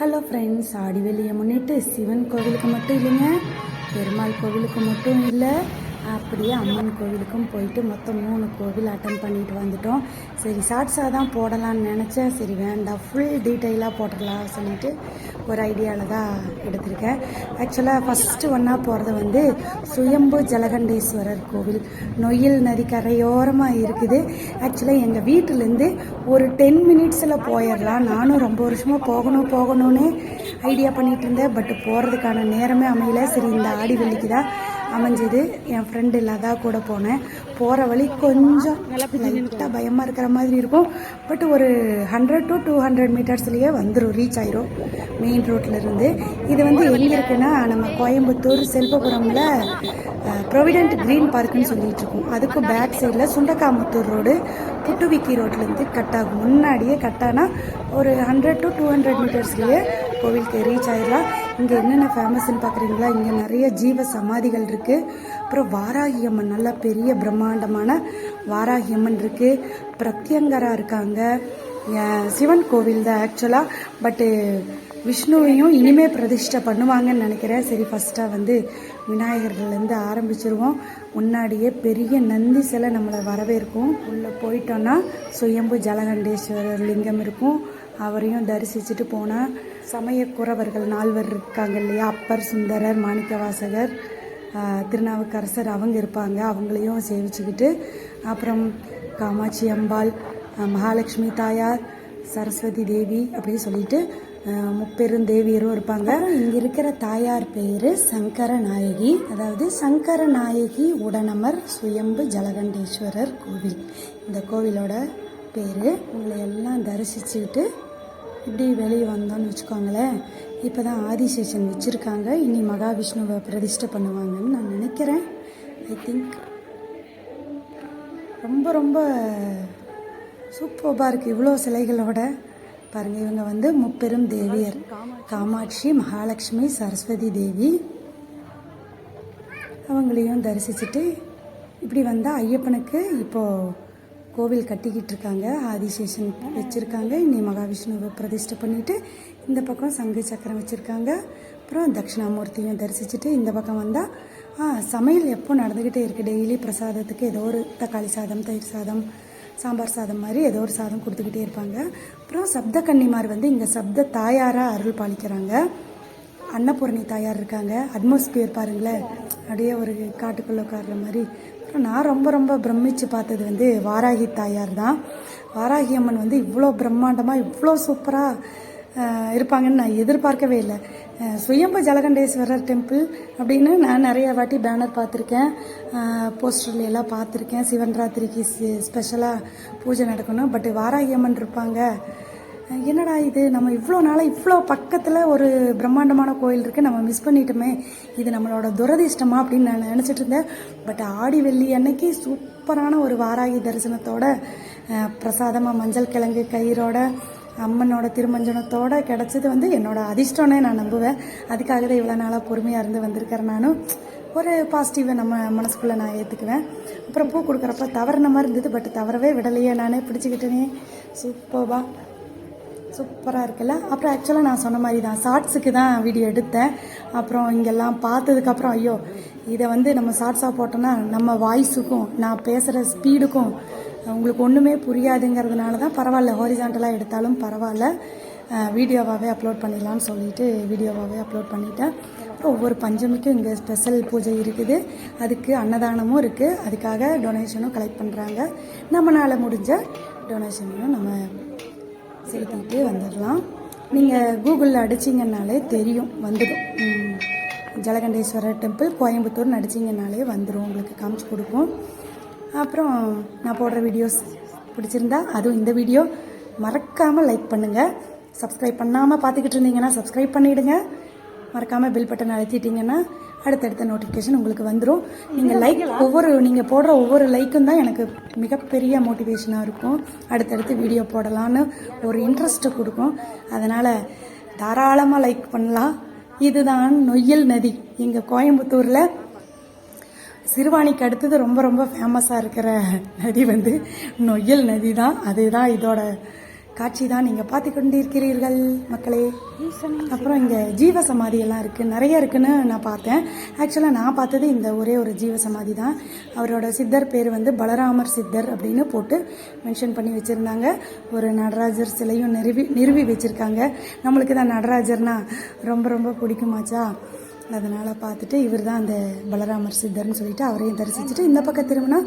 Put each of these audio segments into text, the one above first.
Hello friends, ஆடி வெள்ளியை முன்னிட்டு சிவன் கோவிலுக்கு மட்டும் இல்லைங்க, பெருமாள் கோவிலுக்கு மட்டும் இல்லை, அப்படியே அம்மன் கோவிலுக்கும் போயிட்டு மொத்தம் 3 கோவில் அட்டன் பண்ணிட்டு வந்துட்டோம். சரி, ஷார்ட்ஸாக தான் போடலான்னு நினச்சேன். சரி வேண்டாம், ஃபுல் டீட்டெயிலாக போட்டுடலாம் சொல்லிட்டு ஒரு ஐடியாவில் தான் எடுத்திருக்கேன். ஆக்சுவலாக ஃபஸ்ட்டு ஒன்றா போகிறது வந்து சுயம்பு ஜலகண்டேஸ்வரர் கோவில் நொய்யல் நதி கரையோரமாக இருக்குது. ஆக்சுவலாக எங்கள் வீட்டிலேருந்து ஒரு 10 மினிட்ஸில் போயிடலாம். நானும் ரொம்ப வருஷமாக போகணும்னு ஐடியா பண்ணிகிட்டு இருந்தேன். பட் போகிறதுக்கான நேரமே அமையல. சரி, இந்த ஆடி வெள்ளிக்கு தான் அமைஞ்சது. என் ஃப்ரெண்டு இல்லாதா கூட போனேன். போகிற வழி கொஞ்சம் லைட்டாக பயமாக இருக்கிற மாதிரி இருக்கும். பட் ஒரு 100 to 200 மீட்டர்ஸ்லேயே வந்துடும், ரீச் ஆயிரும் மெயின் ரோட்லேருந்து. இது வந்து எங்கே இருக்குன்னா, நம்ம கோயம்புத்தூர் செல்வபுரமில் ப்ரொவிடென்ட் க்ரீன் பார்க்குன்னு சொல்லிட்டு இருக்கோம். அதுக்கும் பேக் சைடில் சுண்டக்காமுத்தூர் ரோடு புட்டுவிக்கி ரோட்லேருந்து கட் ஆகும். முன்னாடியே கட்டானா ஒரு 100 to 200 மீட்டர்ஸ்லேயே கோவிலுக்கு ரீச் ஆயிடலாம். இங்கே என்னென்ன ஃபேமஸ்ன்னு பார்க்குறீங்களா? இங்கே நிறைய ஜீவ சமாதிகள் இருக்குது. அப்புறம் வாராகி அம்மன், நல்ல பெரிய பிரம்மாண்டமான வாராகி அம்மன் இருக்குது. பிரத்யங்கரா இருக்காங்க. சிவன் கோவில் தான் ஆக்சுவலாக. பட்டு விஷ்ணுவையும் இனிமே பிரதிஷ்டை பண்ணுவாங்கன்னு நினைக்கிறேன். சரி, ஃபஸ்ட்டாக வந்து விநாயகர்லேருந்து ஆரம்பிச்சிருவோம். முன்னாடியே பெரிய நந்தி சிலை நம்மளை வரவேற்கும். உள்ளே போயிட்டோன்னா சுயம்பு ஜலகண்டேஸ்வரர் லிங்கம் இருக்கும். அவரையும் தரிசிச்சுட்டு போனால் சமயக்குறவர்கள் 4 இருக்காங்க இல்லையா, அப்பர், சுந்தரர், மாணிக்கவாசகர், திருநாவுக்கரசர், அவங்க இருப்பாங்க. அவங்களையும் சேவிச்சுக்கிட்டு அப்புறம் காமாட்சி அம்பாள், மகாலட்சுமி தாயார், சரஸ்வதி தேவி அப்படின்னு சொல்லிட்டு 30 தேவியரும் இருப்பாங்க. இங்கே இருக்கிற தாயார் பேர் சங்கர நாயகி, அதாவது சங்கர நாயகி உடனமர் சுயம்பு ஜலகண்டேஸ்வரர் கோவில். இந்த கோவிலோட பேர். உங்களை எல்லாம் தரிசிச்சுக்கிட்டு இப்படி வெளியே வந்தோன்னு வச்சுக்கோங்களேன். இப்போ தான் ஆதிசேஷன் வச்சுருக்காங்க. இனி மகாவிஷ்ணுவை பிரதிஷ்டை பண்ணுவாங்கன்னு நான் நினைக்கிறேன். ஐ திங்க் ரொம்ப ரொம்ப சூப்பராக இருக்குது. இவ்வளோ சிலைகளோட பாருங்கள். இவங்க வந்து 30 தேவியர், காமாட்சி, மகாலட்சுமி, சரஸ்வதி தேவி. அவங்களையும் தரிசிச்சுட்டு இப்படி வந்தால் ஐயப்பனுக்கு இப்போது கோவில் கட்டிக்கிட்டு இருக்காங்க. ஆதிசேஷன் வச்சுருக்காங்க. இனி மகாவிஷ்ணுவை பிரதிஷ்டை பண்ணிவிட்டு இந்த பக்கம் சங்கு சக்கரம் வச்சுருக்காங்க. அப்புறம் தட்சிணாமூர்த்தியும் தரிசிச்சுட்டு இந்த பக்கம் வந்தால் சமையல் எப்போ நடந்துக்கிட்டே இருக்குது. டெய்லி பிரசாதத்துக்கு ஏதோ ஒரு தக்காளி சாதம், தயிர் சாதம், சாம்பார் சாதம் மாதிரி ஏதோ ஒரு சாதம் கொடுத்துக்கிட்டே இருப்பாங்க. அப்புறம் சப்த கன்னிமார் வந்து இங்கே சப்த தாயாராக அருள் பாலிக்கிறாங்க. அன்னபூர்ணி தாயார் இருக்காங்க. அட்மாஸ்பியர் பாருங்களேன், அப்படியே ஒரு காட்டுக்குள்ளே உட்கார்ற மாதிரி. அப்புறம் நான் ரொம்ப ரொம்ப பிரமிச்சு பார்த்தது வந்து வாராகி தாயார் தான். வாராகி அம்மன் வந்து இவ்வளோ பிரம்மாண்டமாக இவ்வளோ சூப்பராக இருப்பாங்கன்னு நான் எதிர்பார்க்கவே இல்லை. சுயம்பு ஜலகண்டேஸ்வரர் டெம்பிள் அப்படின்னு நான் நிறைய வாட்டி பேனர் பார்த்துருக்கேன், போஸ்டர்ல எல்லாம் பார்த்துருக்கேன். சிவன்ராத்திரிக்கு ஸ்பெஷலாக பூஜை நடக்கணும். பட் வாராகி அம்மன் இருப்பாங்க. என்னடா இது, நம்ம இவ்வளோ நாளாக இவ்வளோ பக்கத்தில் ஒரு பிரம்மாண்டமான கோயில் இருக்குது, நம்ம மிஸ் பண்ணிட்டோமே, இது நம்மளோட துரதிர்ஷ்டமா அப்படின்னு நான் நினச்சிட்டு இருந்தேன். பட் ஆடி வெள்ளி அன்னைக்கு சூப்பரான ஒரு வாராகி தரிசனத்தோட, பிரசாதமாக மஞ்சள் கிழங்கு கயிறோட, அம்மனோட திருமஞ்சனத்தோடு கிடச்சது வந்து என்னோட அதிர்ஷ்டம்னே நான் நம்புவேன். அதுக்காக தான் இவ்வளோ நாளாக பொறுமையாக இருந்து வந்திருக்கிறேன். நானும் ஒரு பாசிட்டிவை நம்ம மனசுக்குள்ளே நான் ஏற்றுக்குவேன். அப்புறம் பூ கொடுக்குறப்ப தவறுன மாதிரி இருந்தது. பட் தவறவே விடலையே, நானே பிடிச்சிக்கிட்டேனே. சூப்பராக இருக்குல்ல. அப்புறம் ஆக்சுவலாக நான் சொன்ன மாதிரி தான் ஷார்ட்ஸுக்கு தான் வீடியோ எடுத்தேன். அப்புறம் இங்கெல்லாம் பார்த்ததுக்கப்புறம் ஐயோ, இதை வந்து நம்ம ஷார்ட்ஸாக போட்டோன்னா நம்ம வாய்ஸுக்கும் நான் பேசுகிற ஸ்பீடுக்கும் உங்களுக்கு ஒன்றுமே புரியாதுங்கிறதுனால தான் பரவாயில்ல, ஹாரிசான்டலாக எடுத்தாலும் பரவாயில்ல, வீடியோவாகவே அப்லோட் பண்ணிடலான்னு சொல்லிட்டு வீடியோவாகவே அப்லோட் பண்ணிட்டேன். அப்புறம் ஒவ்வொரு பஞ்சமிக்கும் இங்கே ஸ்பெஷல் பூஜை இருக்குது. அதுக்கு அன்னதானமும் இருக்குது. அதுக்காக டொனேஷனும் கலெக்ட் பண்ணுறாங்க. நம்மளால் முடிஞ்ச டொனேஷனையும் நம்ம செலுத்திட்டு வந்துடலாம். நீங்கள் கூகுளில் அடிச்சிங்கன்னாலே தெரியும், வந்துடும். ஜலகண்டேஸ்வரர் டெம்பிள் கோயம்புத்தூர்னு அடிச்சிங்கனாலே வந்துடும், உங்களுக்கு காமிச்சு கொடுக்கும். அப்புறம் நான் போடுற வீடியோஸ் பிடிச்சிருந்தா, அதுவும் இந்த வீடியோ மறக்காமல் லைக் பண்ணுங்கள். சப்ஸ்கிரைப் பண்ணாமல் பார்த்துக்கிட்டு இருந்தீங்கன்னா சப்ஸ்கிரைப் பண்ணிவிடுங்க. மறக்காமல் பெல் பட்டன் அழுத்திட்டிங்கன்னா அடுத்தடுத்த நோட்டிஃபிகேஷன் உங்களுக்கு வந்துடும். நீங்கள் போடுற ஒவ்வொரு லைக்கும் தான் எனக்கு மிகப்பெரிய மோட்டிவேஷனாக இருக்கும். அடுத்தடுத்து வீடியோ போடலான்னு ஒரு இன்ட்ரெஸ்ட்டு கொடுக்கும். அதனால் தாராளமாக லைக் பண்ணலாம். இதுதான் நொய்யல் நதி. எங்கள் கோயம்புத்தூரில் சிறுவாணிக்கு அடுத்தது ரொம்ப ரொம்ப ஃபேமஸாக இருக்கிற நதி வந்து நொய்யல் நதி தான். அதுதான் இதோட காட்சி தான் நீங்கள் பார்த்து கொண்டிருக்கிறீர்கள் மக்களே. அப்புறம் இங்கே ஜீவ சமாதி எல்லாம் இருக்குது, நிறைய இருக்குன்னு நான் பார்த்தேன். ஆக்சுவலாக நான் பார்த்தது இந்த ஒரே ஒரு ஜீவ சமாதி தான். அவரோட சித்தர் பேர் வந்து பலராமர் சித்தர் அப்படின்னு போட்டு மென்ஷன் பண்ணி வச்சுருந்தாங்க. ஒரு நடராஜர் சிலையும் நிறுவி வச்சுருக்காங்க. நம்மளுக்கு தான் நடராஜர்னா ரொம்ப ரொம்ப பிடிக்குமாச்சா, அதனால் பார்த்துட்டு இவர் தான் அந்த பலராமர் சித்தர்னு சொல்லிட்டு அவரையும் தரிசிச்சுட்டு இந்த பக்கம் திரும்பினா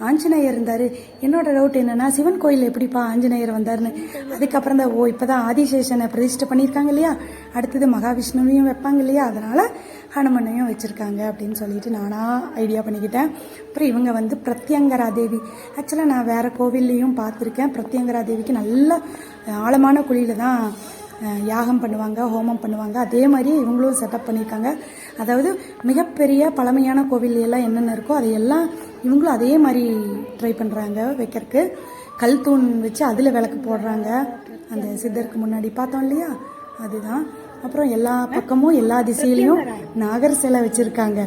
ஆஞ்சநேயர் இருந்தார். என்னோட டவுட் என்னென்னா, சிவன் கோயில் எப்படிப்பா ஆஞ்சநேயர் வந்தார்னு. அதுக்கப்புறம் தான் இப்போ தான் ஆதிசேஷனை பிரதிஷ்டை பண்ணியிருக்காங்க இல்லையா, அடுத்தது மகாவிஷ்ணுவையும் வைப்பாங்க இல்லையா, அதனால் ஹனுமனையும் வச்சுருக்காங்க அப்படின்னு சொல்லிட்டு நானாக ஐடியா பண்ணிக்கிட்டேன். அப்புறம் இவங்க வந்து பிரத்யங்கரா தேவி. ஆக்சுவலாக நான் வேறு கோவில்லையும் பார்த்துருக்கேன். பிரத்யங்கரா தேவிக்கு நல்ல ஆழமான குழியில் தான் யாகம் பண்ணுவாங்க, ஹோமம் பண்ணுவாங்க. அதே மாதிரி இவங்களும் செட்டப் பண்ணியிருக்காங்க. அதாவது மிகப்பெரிய பழமையான கோவில் எல்லாம் என்னென்ன இருக்கோ அதையெல்லாம் இவங்களும் அதே மாதிரி ட்ரை பண்ணுறாங்க வைக்கிறதுக்கு. கல் தூண் வச்சு அதில் விளக்கு போடுறாங்க. அந்த சித்தருக்கு முன்னாடி பார்த்தோம் இல்லையா, அதுதான். அப்புறம் எல்லா பக்கமும் எல்லா திசையிலையும் நாகர் சிலை வச்சுருக்காங்க.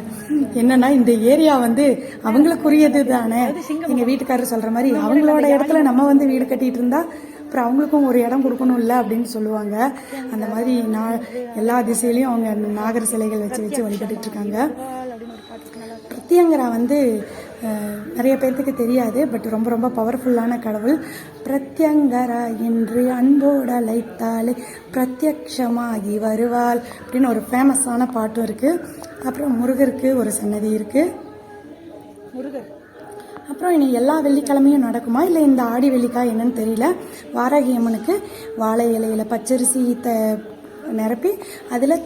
என்னன்னா இந்த ஏரியா வந்து அவங்களுக்குரியது தானே. எங்கள் வீட்டுக்காரர் சொல்கிற மாதிரி அவங்களோட இடத்துல நம்ம வந்து வீடு கட்டிகிட்டு இருந்தா அப்புறம் அவங்களுக்கும் ஒரு இடம் கொடுக்கணும் இல்லை அப்படின்னு சொல்லுவாங்க. அந்த மாதிரி எல்லா திசையிலையும் அவங்க நாகர் சிலைகள் வச்சு வழிபட்டு இருக்காங்க. பிரத்யங்கரா வந்து நிறைய பேர்த்துக்கு தெரியாது, பட் ரொம்ப ரொம்ப பவர்ஃபுல்லான கடவுள். பிரத்யங்கரா என்று அன்போடு அழைத்தாலே பிரத்யக்ஷமாகி வருவாள் அப்படின்னு ஒரு ஃபேமஸான பாட்டும் இருக்குது. அப்புறம் முருகருக்கு ஒரு சன்னதி இருக்குது. முருகர் அப்புறம் இனி எல்லா வெள்ளிக்கிழமையும் நடக்குமா இல்லை இந்த ஆடி வெள்ளிக்கா என்னன்னு தெரியல. வாராகி அம்மனுக்கு வாழை இலையில பச்சரிசி நிரப்பி அதில்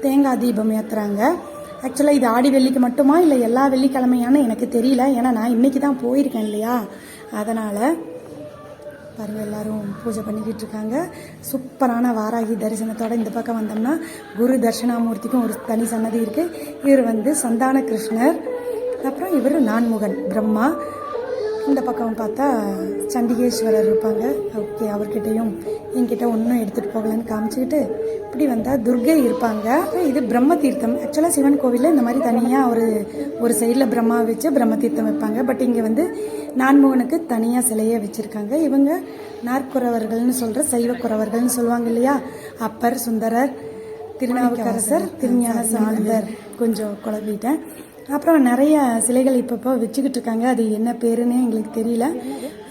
தேங்காய் தீபம் ஏற்றுறாங்க. ஆக்சுவலாக இது ஆடி வெள்ளிக்கு மட்டுமா இல்லை எல்லா வெள்ளிக்கிழமையானு எனக்கு தெரியல. ஏன்னா நான் இன்றைக்கி தான் போயிருக்கேன் இல்லையா, அதனால் பாருங்கள் எல்லாரும் பூஜை பண்ணிக்கிட்டு இருக்காங்க. சூப்பரான வாராகி தரிசனத்தோடு இந்த பக்கம் வந்தோம்னா குரு தட்சிணாமூர்த்திக்கும் ஒரு தனி சன்னதி இருக்குது. இவர் வந்து சந்தான கிருஷ்ணர். அப்புறம் இவர் நான்முகன் பிரம்மா. இந்த பக்கம் பார்த்தா சண்டிகேஸ்வரர் இருப்பாங்க. ஓகே, அவர்கிட்டையும் என்கிட்ட ஒன்றும் எடுத்துகிட்டு போகலன்னு காமிச்சிக்கிட்டு இப்படி வந்தால் துர்கை இருப்பாங்க. இது பிரம்ம தீர்த்தம். ஆக்சுவலாக சிவன் கோவிலில் இந்த மாதிரி தனியாக ஒரு சைடில் பிரம்மா வச்சு பிரம்ம தீர்த்தம் வைப்பாங்க. பட் இங்கே வந்து நான்முகனுக்கு தனியாக சிலையை வச்சுருக்காங்க. இவங்க நாற்குறவர்கள்னு சொல்கிற சைவக்குறவர்கள்னு சொல்லுவாங்க இல்லையா, அப்பர், சுந்தரர், திருநாவுக்கரசர், திருஞான சம்பந்தர். கொஞ்சம் குழப்பிட்டேன். அப்புறம் நிறைய சிலைகள் இப்போ வச்சுக்கிட்டு இருக்காங்க. அது என்ன பேருன்னு எங்களுக்கு தெரியல.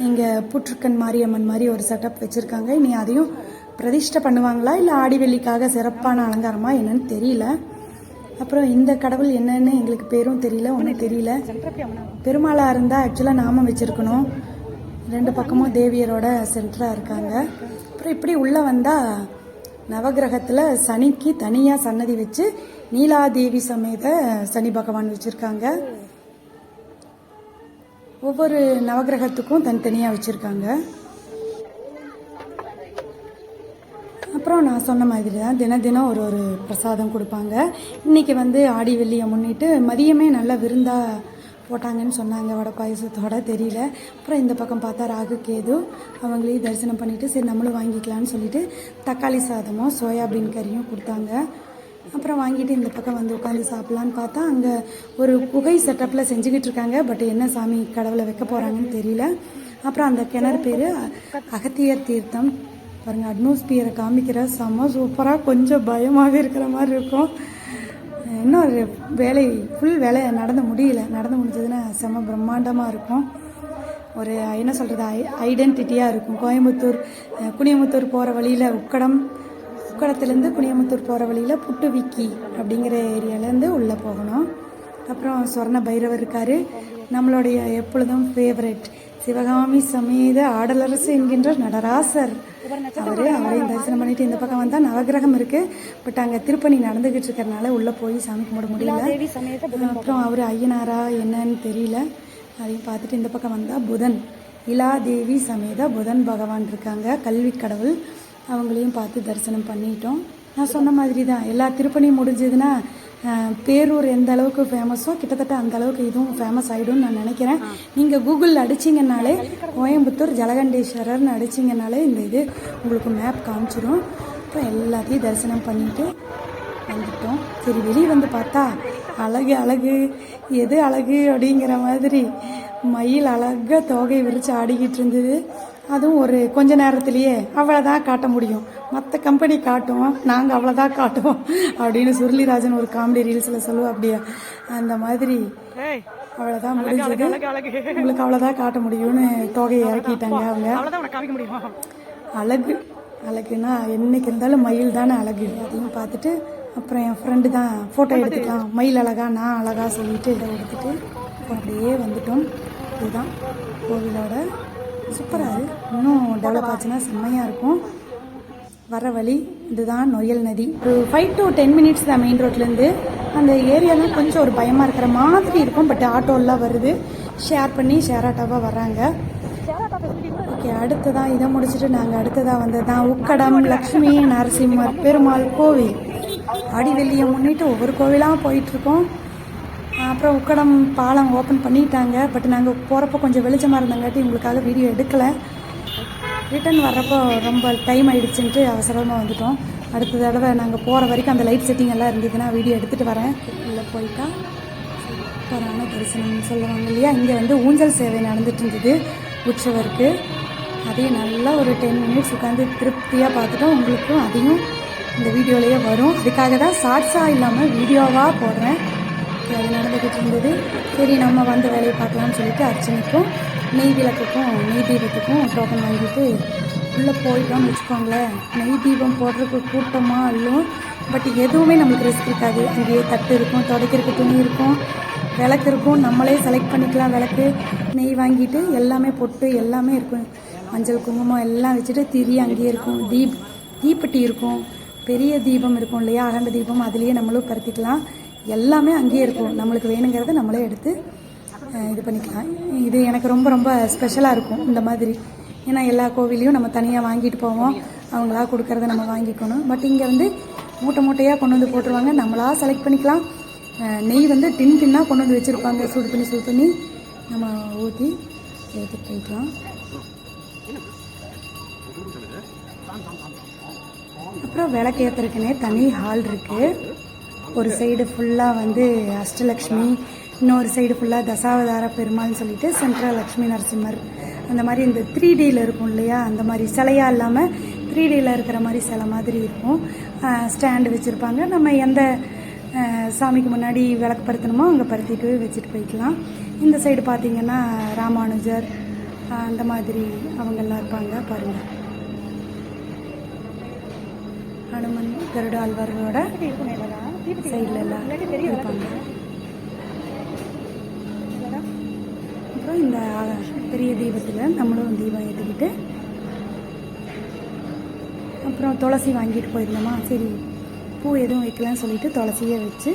இங்கே புற்றுக்கண் மாரியம்மன் மாதிரி ஒரு செட்டப் வச்சுருக்காங்க. இனி அதையும் பிரதிஷ்டை பண்ணுவாங்களா இல்லை ஆடி வெள்ளிக்காக சிறப்பான அலங்காரமா என்னன்னு தெரியல. அப்புறம் இந்த கடவுள் என்னன்னு எங்களுக்கு பேரும் தெரியல, ஒன்றும் தெரியல. பெருமாளாக இருந்தால் ஆக்சுவலாக நாமம் வச்சுருக்கணும். ரெண்டு பக்கமும் தேவியரோட சென்டராக இருக்காங்க. அப்புறம் இப்படி உள்ளே வந்தால் நவகிரகத்தில் சனிக்கு தனியாக சன்னதி வச்சு நீலாதேவி சமேத சனி பகவான் வச்சுருக்காங்க. ஒவ்வொரு நவகிரகத்துக்கும் தனித்தனியாக வச்சுருக்காங்க. அப்புறம் நான் சொன்ன மாதிரி தான் தினம் ஒரு பிரசாதம் கொடுப்பாங்க. இன்றைக்கி வந்து ஆடி வெள்ளியை முன்னிட்டு மதியமே நல்லா விருந்தாக போட்டாங்கன்னு சொன்னாங்க, வடை பாயசத்தோட. தெரியல. அப்புறம் இந்த பக்கம் பார்த்தா ராகு கேது அவங்களையும் தரிசனம் பண்ணிவிட்டு சரி நம்மளும் வாங்கிக்கலான்னு சொல்லிட்டு தக்காளி சாதமும் சோயாபீன் கறியும் கொடுத்தாங்க. அப்புறம் வாங்கிட்டு இந்த பக்கம் வந்து உட்காந்து சாப்பிட்லான்னு பார்த்தா அங்கே ஒரு குகை செட்டப்பில் செஞ்சுக்கிட்டு இருக்காங்க. பட் என்ன சாமி கடவுளை வைக்க போகிறாங்கன்னு தெரியல. அப்புறம் அந்த கிணறு பேர் அகத்தியர் தீர்த்தம். பாருங்கள், அட்மாஸ்பியரை காமிக்கிற செம்ம சூப்பராக, கொஞ்சம் பயமாக இருக்கிற மாதிரி இருக்கும். இன்னும் வேலை ஃபுல் வேலை நடந்து முடிஞ்சதுன்னா செம்ம பிரம்மாண்டமாக இருக்கும். ஒரு என்ன சொல்கிறது, ஐடென்டிட்டியாக இருக்கும். குனியமுத்தூர் போகிற வழியில் உக்கடத்துலேருந்து குனியமுத்தூர் போகிற வழியில் புட்டுவிக்கி அப்படிங்கிற ஏரியாலேருந்து உள்ளே போகணும். அப்புறம் சொர்ண பைரவர் இருக்கார், நம்மளுடைய எப்பொழுதும் ஃபேவரட் சிவகாமி சமேத ஆடலரசு என்கின்ற நடராசர். அவரையும் தரிசனம் பண்ணிட்டு இந்த பக்கம் வந்தால் நவகிரகம் இருக்குது. பட் அங்கே திருப்பணி நடந்துக்கிட்டு இருக்கிறனால உள்ளே போய் சாமி கும்பிட முடியல. அப்புறம் அவர் ஐயனாரா என்னன்னு தெரியல. அதையும் பார்த்துட்டு இந்த பக்கம் வந்தால் புதன், இலாதேவி சமேத புதன் பகவான் இருக்காங்க, கல்வி கடவுள். அவங்களையும் பார்த்து தரிசனம் பண்ணிட்டோம். நான் சொன்ன மாதிரி தான் எல்லா திருப்பணியும் முடிஞ்சதுன்னா பேரூர் எந்த அளவுக்கு ஃபேமஸோ கிட்டத்தட்ட அந்த அளவுக்கு இதுவும் ஃபேமஸ் ஆகிடும்னு நான் நினைக்கிறேன். நீங்கள் கூகுளில் அடிச்சிங்கனாலே கோயம்புத்தூர் ஜலகண்டேஸ்வரர்னு அடிச்சிங்கனாலே இந்த இது உங்களுக்கு மேப் காமிச்சிடும். அப்புறம் எல்லாத்தையும் தரிசனம் பண்ணிட்டு வந்துட்டோம். சரி, வெளியே வந்து பார்த்தா அழகு எது அழகு அப்படிங்கிற மாதிரி மயில் அழகாக தோகை விரித்து ஆடிக்கிட்டு இருந்தது. அதுவும் ஒரு கொஞ்ச நேரத்துலேயே அவ்வளோதான் காட்ட முடியும், மற்ற கம்பெனி காட்டுவோம், நாங்கள் அவ்வளோதான் காட்டுவோம் அப்படின்னு சுருளிராஜன் ஒரு காமெடி ரீல்ஸில் சொல்லுவோம். அப்படியே அந்த மாதிரி அவ்வளோதான் முடிஞ்சது, உங்களுக்கு அவ்வளோதான் காட்ட முடியும்னு தொகையை இறக்கிட்டாங்க அவங்க. அழகு அழகுன்னா என்னைக்கு இருந்தாலும் மயில் தானே அழகு. அதையும் பார்த்துட்டு அப்புறம் என் ஃப்ரெண்டு தான் ஃபோட்டோ எடுத்துக்கலாம், மயில் அழகா நான் அழகா சொல்லிட்டு இதை எடுத்துகிட்டு அப்படியே வந்துட்டோம். இதுதான் கோவிலோட சூப்பராக இன்னும் டெவலப் ஆச்சுன்னா செம்மையாக இருக்கும். வர வழி இதுதான் நொயல் நதி. ஒரு 5 to 10 மினிட்ஸ் தான் மெயின் ரோட்லேருந்து. அந்த ஏரியாலாம் கொஞ்சம் ஒரு பயமாக இருக்கிற மாதிரி இருக்கும், பட் ஆட்டோலாம் வருது, ஷேர் பண்ணி ஷேர் ஆட்டோவாக வர்றாங்க. ஓகே, அடுத்ததான் இதை முடிச்சுட்டு நாங்கள் அடுத்ததாக வந்தது தான் உக்கடம் லக்ஷ்மி நரசிம்மர் பெருமாள் கோவில். ஆடிவெள்ளியை முன்னிட்டு ஒவ்வொரு கோவிலாக போயிட்டுருக்கோம். அப்புறம் உக்கடம் பாலம் ஓப்பன் பண்ணிட்டாங்க, பட் நாங்கள் போகிறப்போ கொஞ்சம் வெளிச்சமாக இருந்தங்காட்டி உங்களுக்காக வீடியோ எடுக்கலை. ரிட்டன் வர்றப்போ ரொம்ப டைம் ஆகிடுச்சுன்ட்டு அவசரமாக வந்துட்டோம். அடுத்த தடவை நாங்கள் போகிற வரைக்கும் அந்த லைட் செட்டிங் எல்லாம் இருந்ததுன்னா வீடியோ எடுத்துகிட்டு வரேன். உள்ளே போயிட்டா சூப்பரான தரிசனம் சொல்லுவாங்க இல்லையா. இங்கே வந்து ஊஞ்சல் சேவை நடந்துட்டு இருந்தது உற்சவருக்கு. அதையும் நல்லா ஒரு 10 மினிட்ஸ் உட்காந்து திருப்தியாக பார்த்துட்டோம். உங்களுக்கும் அதையும் இந்த வீடியோலேயே வரும். அதுக்காக தான் ஷார்ட்ஸாக இல்லாமல் வீடியோவாக போடுறேன். அது நடந்துக்கிட்டு இருந்தது. சரி நம்ம வந்து வேலையை பார்க்கலாம்னு சொல்லிட்டு அர்ச்சனைக்கும் நெய் விளக்குக்கும் நெய் தீபத்துக்கும் டோக்கன் வாங்கிட்டு உள்ளே போயிட்டோம்னு வச்சுக்கோங்களேன். நெய் தீபம் போடுறதுக்கு கூட்டமாக இல்லையும், பட் எதுவுமே நம்மளுக்கு ரிஸ்க் இருக்காது. அங்கேயே தட்டு இருக்கும், துடைக்கிறதுக்கு துணி இருக்கும், விளக்கு இருக்கும், நம்மளே செலக்ட் பண்ணிக்கலாம் விளக்கு. நெய் வாங்கிட்டு எல்லாமே பொட்டு எல்லாமே இருக்கும், மஞ்சள் குங்குமம் எல்லாம் வச்சுட்டு திரி அங்கேயே இருக்கும், தீப்பெட்டி இருக்கும், பெரிய தீபம் இருக்கும் இல்லையா, அகண்ட தீபம், அதுலேயே நம்மளும் பருத்திக்கலாம். எல்லாமே அங்கேயே இருக்கும், நம்மளுக்கு வேணுங்கிறத நம்மளே எடுத்து இது பண்ணிக்கலாம். இது எனக்கு ரொம்ப ரொம்ப ஸ்பெஷலாக இருக்கும் இந்த மாதிரி. ஏன்னா எல்லா கோவிலையும் நம்ம தனியாக வாங்கிட்டு போவோம், அவங்களா கொடுக்கறத நம்ம வாங்கிக்கணும். பட் இங்கே வந்து மூட்டை மூட்டையாக கொண்டு வந்து போட்டுருவாங்க, நம்மளா செலக்ட் பண்ணிக்கலாம். நெய் வந்து டின்னாக கொண்டு வந்து வச்சுருப்பாங்க, சூடு பண்ணி நம்ம ஊற்றி எடுத்துகிட்டு போய்க்கலாம். அப்புறம் விளக்கு ஏற்றுறதுக்குன்னே தனி ஹால் இருக்குது. ஒரு சைடு ஃபுல்லாக வந்து அஷ்டலக்ஷ்மி, இன்னொரு சைடு ஃபுல்லாக தசாவதார பெருமாள்னு சொல்லிட்டு சென்ட்ரல் லக்ஷ்மி நரசிம்மர். அந்த மாதிரி இந்த 3Dயில் இருக்கும் இல்லையா, அந்த மாதிரி சிலையாக இல்லாமல் 3Dயில் இருக்கிற மாதிரி சிலை மாதிரி இருக்கும். ஸ்டாண்டு வச்சுருப்பாங்க, நம்ம எந்த சாமிக்கு முன்னாடி விளக்கு பருத்தணுமோ அங்கே பருத்திட்டு வச்சுட்டு போய்க்கலாம். இந்த சைடு பார்த்திங்கன்னா ராமானுஜர் அந்த மாதிரி அவங்கெல்லாம் இருப்பாங்க பாருங்கள். ஹனுமன் கருட ஆழ்வார்களோட சைடில் எல்லாம் இருப்பாங்க. அப்புறம் இந்த பெரிய தீபத்தில் நம்மளும் தீபம் ஏற்றிக்கிட்டு அப்புறம் துளசி வாங்கிட்டு போயிருந்தோமா, சரி பூ எதுவும் வைக்கலான்னு சொல்லிட்டு துளசியை வச்சு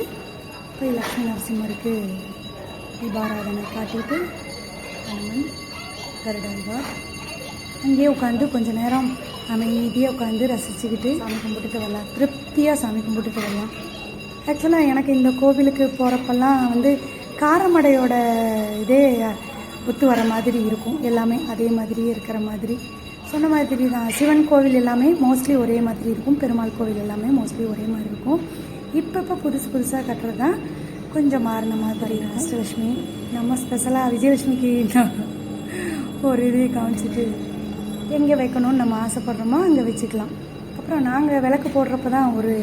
போய் லக்ஷ்மி நரசிம்மருக்கு தீபாராதனை காட்டிட்டு ஹனுமன் கருடாழ்வார் அங்கேயே உட்காந்து கொஞ்சம் நேரம் அமைதியாக உட்காந்து ரசிச்சுக்கிட்டு சாமி கும்பிட்டுட்டு வரலாம், திருப்தியாக சாமி கும்பிட்டுட்டு வரலாம். ஆக்சுவலாக எனக்கு இந்த கோவிலுக்கு போகிறப்பெல்லாம் வந்து காரமடையோட இதே ஒத்து வர மாதிரி இருக்கும், எல்லாமே அதே மாதிரியே இருக்கிற மாதிரி சொன்ன மாதிரி தான். சிவன் கோவில் எல்லாமே மோஸ்ட்லி ஒரே மாதிரி இருக்கும், பெருமாள் கோவில் எல்லாமே மோஸ்ட்லி ஒரே மாதிரி இருக்கும். இப்போ புதுசாக கட்டுறது தான் கொஞ்சம் மாறின மாதிரி. அஷ்டலட்சுமி நம்ம ஸ்பெஷலாக விஜயலட்சுமிக்கு ஒரு இது காமிச்சிட்டு எங்கே வைக்கணும்னு நம்ம ஆசைப்படுறோமோ அங்கே வச்சுக்கலாம். அப்புறம் நாங்கள் விளக்கு போடுறப்ப தான் ஒரு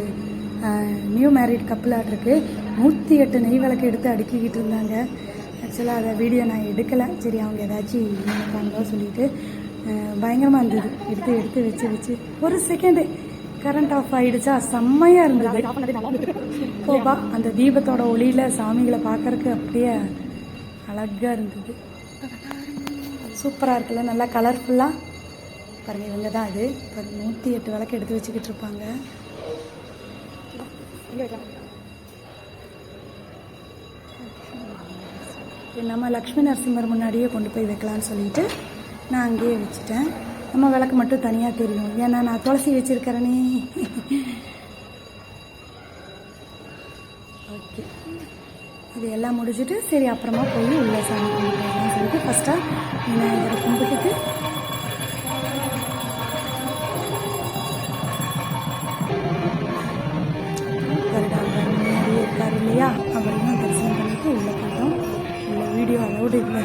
நியூ மேரிட் கப்பிளாக இருக்குது 108 நெய் விளக்கு எடுத்து அடுக்கிக்கிட்டு இருந்தாங்க. ஆக்சுவலாக அதை வீடியோ நான் எடுக்கலை, சரி அவங்க ஏதாச்சும் நினைப்பாங்களோ சொல்லிட்டு. பயங்கரமாக இருந்தது, எடுத்து வச்சு ஒரு செகண்டு கரண்ட் ஆஃப் ஆகிடுச்சா, செம்மையாக இருந்தது. போபா அந்த தீபத்தோட ஒளியில் சாமிகளை பார்க்கறதுக்கு அப்படியே அழகாக இருந்தது, சூப்பராக இருக்குல்ல, நல்லா கலர்ஃபுல்லாக பாருங்கள். இவங்க தான் அது இப்போ 108 விளக்கு எடுத்து வச்சுக்கிட்டு இருப்பாங்க. நம்ம லக்ஷ்மி நரசிம்மர் முன்னாடியே கொண்டு போய் வைக்கலான்னு சொல்லிட்டு நான் அங்கேயே வச்சுட்டேன். நம்ம விளக்கு மட்டும் தனியாக தெரியும், ஏன்னா நான் துளசி வச்சுருக்கிறேனே. ஓகே, இது எல்லாம் முடிச்சுட்டு சரி அப்புறமா போய் உள்ள சாமி கும்பிட்டுலாம் சொல்லிட்டு ஃபஸ்ட்டாக விநாயகரை கும்பிட்டுட்டு கருடாழ்வார் முன்னாடியே இருக்கார் இல்லையா, அவரையும் தரிசனம் பண்ணிட்டு உள்ளே போயிட்டோம். உள்ள வீடியோ அலௌடு இல்லை,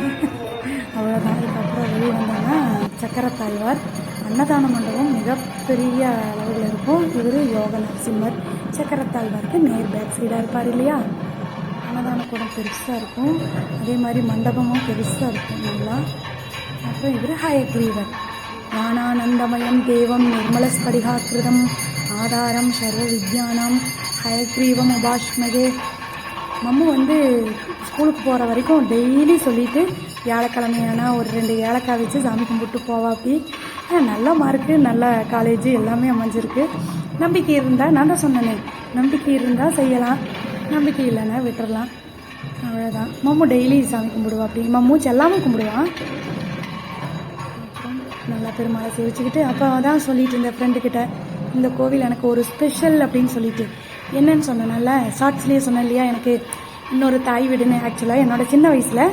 அவ்வளோதான். அதுக்கப்புறம் வெளியே வந்தோன்னா சக்கரத்தாய் ஆழ்வார். அன்னதான மண்டபம் மிகப்பெரிய அளவில் இருக்கும். இவர் யோக நரசிம்மர். சக்கரத்தாழ்வாருக்கு நேர் பேக் சைடாக இருப்பார் இல்லையா. அன்னதான கூடம் பெருசாக இருக்கும். அதே மாதிரி மண்டபமும் பெருசாக இருக்கும் நல்லா. அப்புறம் இவர் ஹயக்ரீவர். ஞானானந்தமயம் தேவம் நிர்மலஸ்படிகாக்கிருதம் ஆதாரம் சர்வ வித்யானம் ஹயக்ரீவம் உபாஷ்மகே. மம்மு வந்து ஸ்கூலுக்கு போகிற வரைக்கும் டெய்லி சொல்லிவிட்டு வியாழக்கிழமையானா ஒரு 2 ஏலக்காய் வச்சு சாமி கும்பிட்டு போவா. அப்படி நல்ல மார்க்கு, நல்ல காலேஜ் எல்லாமே அமைஞ்சிருக்கு. நம்பிக்கை இருந்தால், நான் தான் சொன்னேனே, நம்பிக்கை இருந்தால் செய்யலாம், நம்பிக்கை இல்லைன்னா விட்டுறலாம், அவ்வளோதான். மம்மு டெய்லி சாமி கும்பிடுவா. அப்படி மம்மு செல்லாமல் கும்பிடுவான். அப்புறம் நல்லா பெருமாளை சேவிச்சுக்கிட்டு அப்போ தான் சொல்லிட்டு இருந்த ஃப்ரெண்டுக்கிட்ட, இந்த கோவில் எனக்கு ஒரு ஸ்பெஷல் அப்படின்னு சொல்லிட்டு என்னன்னு சொன்னேன்ல, ஷார்ட்ஸ்லேயே சொன்னேன் இல்லையா, எனக்கு இன்னொரு தாய் வீடுன்னு. ஆக்சுவலாக என்னோடய சின்ன வயசில்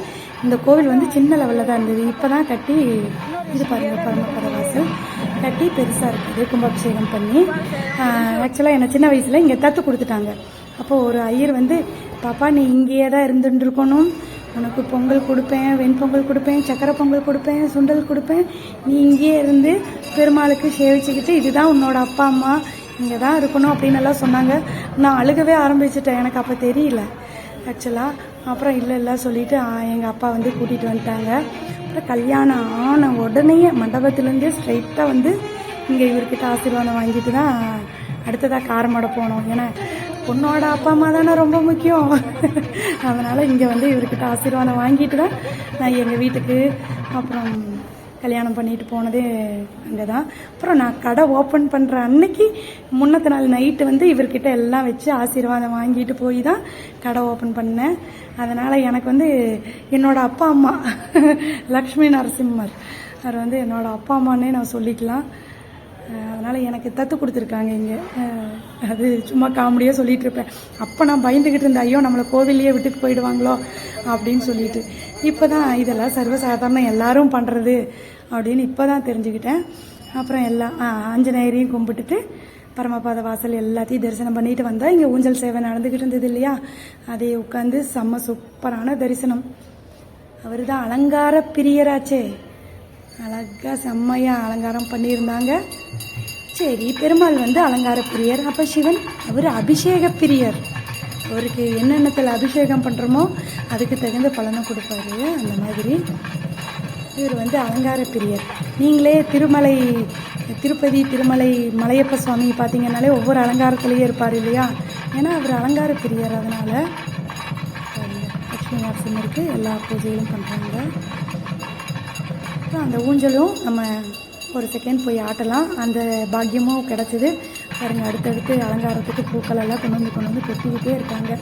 இந்த கோவில் வந்து சின்ன லெவலில் தான் இருந்தது. இப்போ தான் கட்டி இது பாருங்கள், பரமபத வாசல் கட்டி பெருசாக இருக்குது, கும்பாபிஷேகம் பண்ணி. ஆக்சுவலாக என்னை சின்ன வயசில் இங்கே தத்து கொடுத்துட்டாங்க. அப்போது ஒரு ஐயர் வந்து, பாப்பா நீ இங்கேயே தான் இருந்துருக்கணும், உனக்கு பொங்கல் கொடுப்பேன், வெண்பொங்கல் கொடுப்பேன், சக்கரை பொங்கல் கொடுப்பேன், சுண்டல் கொடுப்பேன், நீ இங்கேயே இருந்து பெருமாளுக்கு சேவிச்சுக்கிட்டு இதுதான் உன்னோட அப்பா அம்மா, இங்கே தான் இருக்கணும் அப்படின்னு எல்லாம் சொன்னாங்க. நான் அழுகவே ஆரம்பிச்சிட்டேன். எனக்கு அப்போ தெரியல ஆக்சுவலாக. அப்புறம் இல்லை சொல்லிவிட்டு எங்கள் அப்பா வந்து கூட்டிகிட்டு வந்துட்டாங்க. அப்புறம் கல்யாணம் ஆன உடனே மண்டபத்துலேருந்தே ஸ்ட்ரைட்டாக வந்து இங்கே இவர்கிட்ட ஆசீர்வாதம் வாங்கிட்டு தான் அடுத்ததாக காரமடை போனோம். ஏன்னா பொண்ணோட அப்பா அம்மா தானே ரொம்ப முக்கியம். அதனால் இங்கே வந்து இவர்கிட்ட ஆசீர்வாதம் வாங்கிட்டு தான் நான் எங்கள் வீட்டுக்கு அப்புறம் கல்யாணம் பண்ணிட்டு போனதே அங்கே தான். அப்புறம் நான் கடை ஓப்பன் பண்ணுற அன்னைக்கு முன்னத்த நாள் நைட்டு வந்து இவர்கிட்ட எல்லாம் வச்சு ஆசீர்வாதம் வாங்கிட்டு போய் தான் கடை ஓப்பன் பண்ணேன். அதனால் எனக்கு வந்து என்னோடய அப்பா அம்மா லக்ஷ்மி நரசிம்மர் அவர் வந்து என்னோடய அப்பா அம்மானே நான் சொல்லிக்கலாம். அதனால் எனக்கு தத்து கொடுத்துருக்காங்க இங்கே. அது சும்மா காமெடியாக சொல்லிகிட்டு இருப்பேன். அப்போ நான் பயந்துக்கிட்டு இருந்தேன், ஐயோ நம்மளை கோவிலையே விட்டுட்டு போயிடுவாங்களோ அப்படின்னு சொல்லிட்டு. இப்போ தான் இதெல்லாம் சர்வசாதாரணம் எல்லாரும் பண்ணுறது அப்படின்னு இப்போ தான் தெரிஞ்சுக்கிட்டேன். அப்புறம் எல்லாம் ஆஞ்சநேயரையும் கும்பிட்டுட்டு பரமபாத வாசல் எல்லாத்தையும் தரிசனம் பண்ணிட்டு வந்தால் இங்கே ஊஞ்சல் சேவை நடந்துக்கிட்டு இருந்தது இல்லையா, அதை உட்காந்து செம்ம சூப்பரான தரிசனம். அவர் தான் அலங்கார பிரியராச்சே, அழகாக செம்மையாக அலங்காரம் பண்ணியிருந்தாங்க. சரி, பெருமாள் வந்து அலங்கார பிரியர், அப்போ சிவன் அவர் அபிஷேக பிரியர். அவருக்கு என்னென்னத்தில் அபிஷேகம் பண்ணுறோமோ அதுக்கு தகுந்த பலனும் கொடுப்பாரு. அந்த மாதிரி இவர் வந்து அலங்கார பிரியர். நீங்களே திருப்பதி திருமலை மலையப்ப சுவாமி பார்த்தீங்கன்னாலே ஒவ்வொரு அலங்காரத்துலேயே இருப்பார் இல்லையா, ஏன்னா அவர் அலங்கார பிரியர். அதனால் லக்ஷ்மி நரசிம்மருக்கு எல்லா பூஜைகளும் பண்ணுறாங்க. அந்த ஊஞ்சலும் நம்ம ஒரு செகண்ட் போய் ஆட்டலாம், அந்த பாக்கியமும் கிடச்சிது. பாருங்கள், அடுத்தடுத்து அலங்காரத்துக்கு பூக்கள் எல்லாம் கொண்டு வந்து கொட்டிக்கிட்டே இருக்காங்க.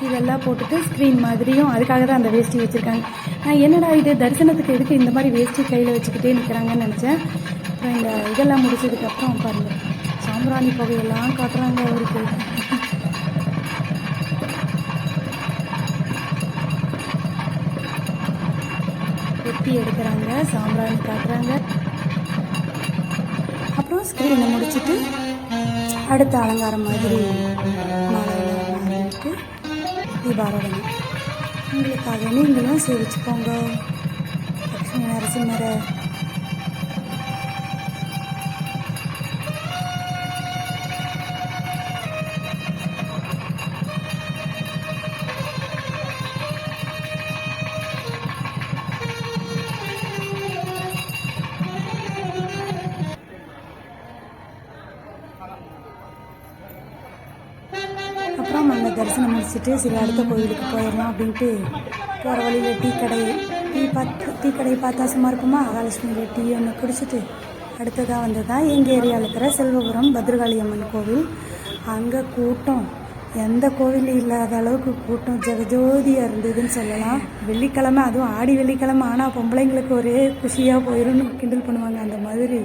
இதெல்லாம் போட்டுட்டு ஸ்க்ரீன் மாதிரியும் அதுக்காக தான் அந்த வேஷ்டி வச்சுருக்காங்க. நான் என்னடா இது தரிசனத்துக்கு எதுக்கு இந்த மாதிரி வேஷ்டி கையில் வச்சுக்கிட்டே நிற்கிறாங்கன்னு நினச்சேன். அப்புறம் இந்த இதெல்லாம் முடிச்சதுக்கப்புறம் பாருங்கள், சாம்பிராணி புகையெல்லாம் காட்டுறாங்க அவருக்கு. வெட்டி எடுக்கிறாங்க, சாம்பிராணி காட்டுறாங்க. அப்புறம் ஸ்க்ரீனை முடிச்சுட்டு அடுத்த அலங்காரம் மாதிரி மாலையிட்டு தீபாராதனை உங்களுக்காக நீங்களும் சேவிச்சுக்கோங்க லக்ஷ்மி நரசிம்மரை. அப்புறம் அந்த தரிசனம் முடிச்சுட்டு சரி அடுத்த கோயிலுக்கு போயிடலாம் அப்படின்ட்டு போகிற வழியில் டீ கடையை பார்த்தா சும்மா இருக்குமா, மகாலட்சுமியில் டீ ஒன்று குடிச்சிட்டு அடுத்ததாக வந்ததான் எங்கள் ஏரியாவில் இருக்கிற செல்வபுரம் பத்ரகாளி அம்மன் கோவில். அங்கே கூட்டம் எந்த கோவிலும் இல்லாத அளவுக்கு கூட்டம் ஜெகஜோதியாக இருந்ததுன்னு சொல்லலாம். வெள்ளிக்கிழமை, அதுவும் ஆடி வெள்ளிக்கிழமை ஆனால் பொம்பளைங்களுக்கு ஒரே குஷியாக போயிடும்னு கிண்டல் பண்ணுவாங்க. அந்த மாதிரி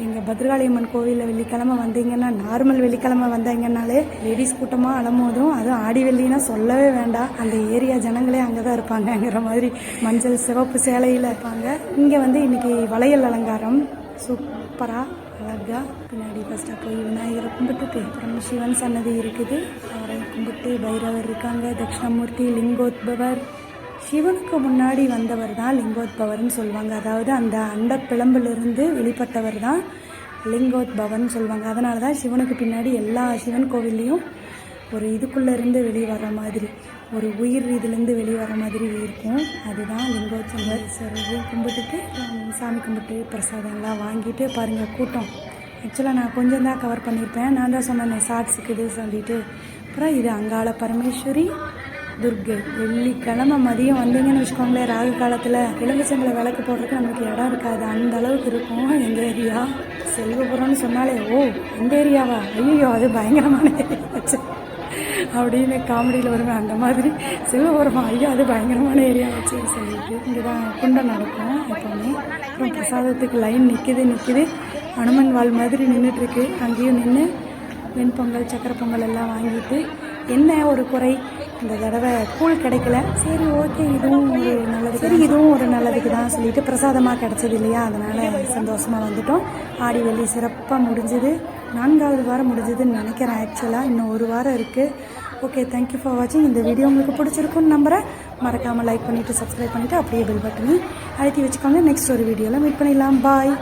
எங்கள் பத்ரகாளி அம்மன் கோவிலில் வெள்ளிக்கிழமை வந்தீங்கன்னா, நார்மல் வெள்ளிக்கிழமை வந்தீங்கன்னாலே லேடிஸ் கூட்டமாக அலமோதும். அதுவும் ஆடி வெள்ளினா சொல்லவே வேண்டாம், அந்த ஏரியா ஜனங்களே அங்கே தான் இருப்பாங்கங்கிற மாதிரி மஞ்சள் சிவப்பு சேலையில் இருப்பாங்க. இங்கே வந்து இன்றைக்கி வளையல் அலங்காரம் சூப்பராக அழகாக பின்னாடி ஃபஸ்ட்டாக போய் விநாயகரை கும்பிட்டுட்டு அப்புறம் சிவன் சன்னதி இருக்குது, அவரை கும்பிட்டு பைரவர் இருக்காங்க, தட்சிணாமூர்த்தி, லிங்கோத்பவர். சிவனுக்கு முன்னாடி வந்தவர் தான் லிங்கோத்பவர்னு சொல்லுவாங்க. அதாவது அந்த அண்ட பிளம்பிலிருந்து வெளிப்பட்டவர் தான் லிங்கோத்பவர்னு சொல்லுவாங்க. அதனால தான் சிவனுக்கு பின்னாடி எல்லா சிவன் கோவில்லையும் ஒரு இதுக்குள்ளேருந்து வெளியே வர மாதிரி, ஒரு உயிர் இதுலேருந்து வெளியே வர மாதிரி இருக்கும். அதுதான் லிங்கோத்பவர். சரி கும்பிட்டுட்டு சாமி கும்பிட்டு பிரசாதம்லாம் வாங்கிட்டு பாருங்கள் கூட்டம். ஆக்சுவலாக நான் கொஞ்சம் தான் கவர் பண்ணியிருப்பேன். நான் தான் சொன்னேன் ஷார்ட்ஸுக்கு இது சொல்லிட்டு. அப்புறம் இது அங்காள பரமேஸ்வரி துர்கை. வெள்ளிக்கிழமை மதியம் வந்தீங்கன்னு வச்சுக்கோங்களேன், ராகு காலத்தில் எலுமிச்சங்களை விளக்கு போடுறதுக்கு நமக்கு இடம் இருக்காது, அந்த அளவுக்கு இருக்கும் எங்கள் ஏரியா. செல்வபுரம்னு சொன்னாலே ஓ அந்த ஏரியாவா, ஐயோ அது பயங்கரமான ஏரியா வச்சு அப்படின்னு காமெடியில் வருவேன். அந்த மாதிரி செல்வபுரமா, ஐயோ அது பயங்கரமான ஏரியா வச்சு சொல்லிட்டு இங்கே தான் குண்டம் நடக்கும் எப்போவுமே. அப்புறம் பிரசாதத்துக்கு லைன் நிற்கிது. அனுமன் வால் மாதிரி நின்றுட்டுருக்கு. அங்கேயும் நின்று வெண்பொங்கல் சக்கரை பொங்கல் எல்லாம் வாங்கிட்டு, என்ன ஒரு குறை இந்த தடவை கூழ் கிடைக்கல, சரி ஓகே இதுவும் ஒரு நல்லது, சரி இதுவும் ஒரு நல்லதுக்கு தான் சொல்லிட்டு பிரசாதமாக கிடச்சது இல்லையா, அதனால் சந்தோஷமாக வந்துட்டோம். ஆடி வெள்ளி சிறப்பாக முடிஞ்சுது. 4வது வாரம் முடிஞ்சதுன்னு நினைக்கிறேன். ஆக்சுவலாக இன்னும் 1 வாரம் இருக்குது. ஓகே, தேங்க்யூ ஃபார் வாட்சிங். இந்த வீடியோ உங்களுக்கு பிடிச்சிருக்குன்னு நம்புகிறேன். மறக்காமல் லைக் பண்ணிவிட்டு சப்ஸ்கிரைப் பண்ணிவிட்டு அப்படியே பெல் பட்டனி அழுத்தி வச்சுக்கோங்க. நெக்ஸ்ட் ஒரு வீடியோவில் மீட் பண்ணிடலாம். பாய்.